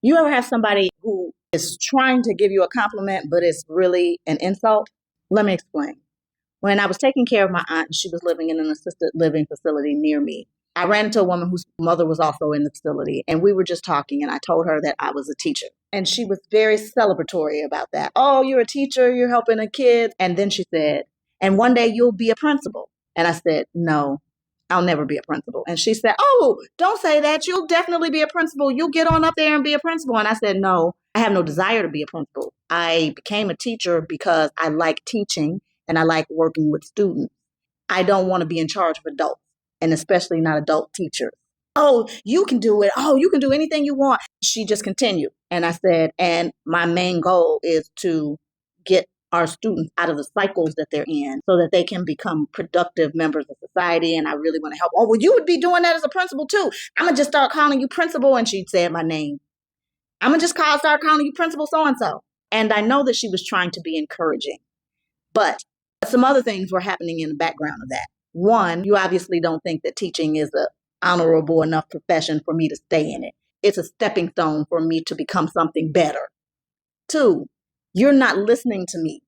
You ever have somebody who is trying to give you a compliment, but it's really an insult? Let me explain. When I was taking care of my aunt, she was living in an assisted living facility near me. I ran into a woman whose mother was also in the facility, and we were just talking, and I told her that I was a teacher. And she was very celebratory about that. Oh, you're a teacher, you're helping a kid. And then she said, and one day you'll be a principal. And I said, no, I'll never be a principal. And she said, oh, don't say that. You'll definitely be a principal. You'll get on up there and be a principal. And I said, no, I have no desire to be a principal. I became a teacher because I like teaching and I like working with students. I don't want to be in charge of adults, and especially not adult teachers. Oh, you can do it. Oh, you can do anything you want. She just continued. And I said, and my main goal is to get our students out of the cycles that they're in so that they can become productive members of society. And I really want to help. Oh, well, you would be doing that as a principal too. I'm going to just start calling you principal. And she said my name. I'm going to just start calling you principal so-and-so. And I know that she was trying to be encouraging, but some other things were happening in the background of that. One, you obviously don't think that teaching is an honorable enough profession for me to stay in it. It's a stepping stone for me to become something better. Two, you're not listening to me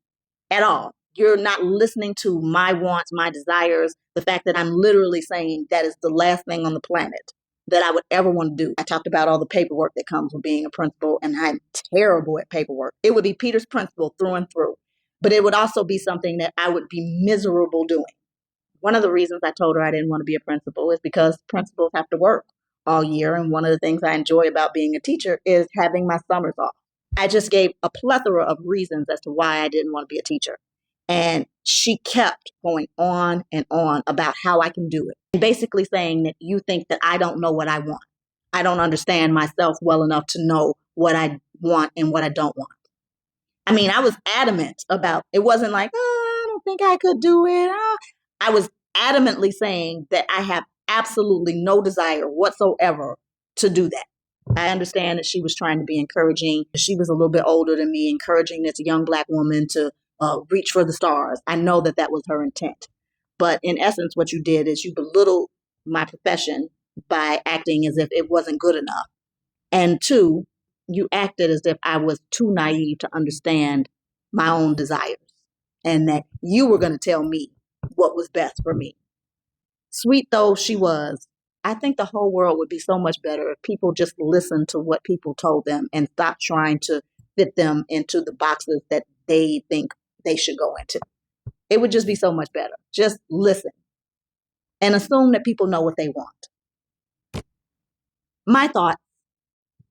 at all. You're not listening to my wants, my desires, the fact that I'm literally saying that is the last thing on the planet that I would ever want to do. I talked about all the paperwork that comes with being a principal, and I'm terrible at paperwork. It would be Peter's principal through and through, but it would also be something that I would be miserable doing. One of the reasons I told her I didn't want to be a principal is because principals have to work all year. And one of the things I enjoy about being a teacher is having my summers off. I just gave a plethora of reasons as to why I didn't want to be a teacher. And she kept going on and on about how I can do it. And basically saying that you think that I don't know what I want. I don't understand myself well enough to know what I want and what I don't want. I mean, I was adamant about it. Wasn't like, oh, I don't think I could do it. Oh. I was adamantly saying that I have absolutely no desire whatsoever to do that. I understand that she was trying to be encouraging. She was a little bit older than me, encouraging this young Black woman to reach for the stars. I know that that was her intent. But in essence, what you did is you belittled my profession by acting as if it wasn't good enough. And two, you acted as if I was too naive to understand my own desires and that you were going to tell me what was best for me. Sweet though she was, I think the whole world would be so much better if people just listened to what people told them and stopped trying to fit them into the boxes that they think they should go into. It would just be so much better. Just listen and assume that people know what they want. My thoughts.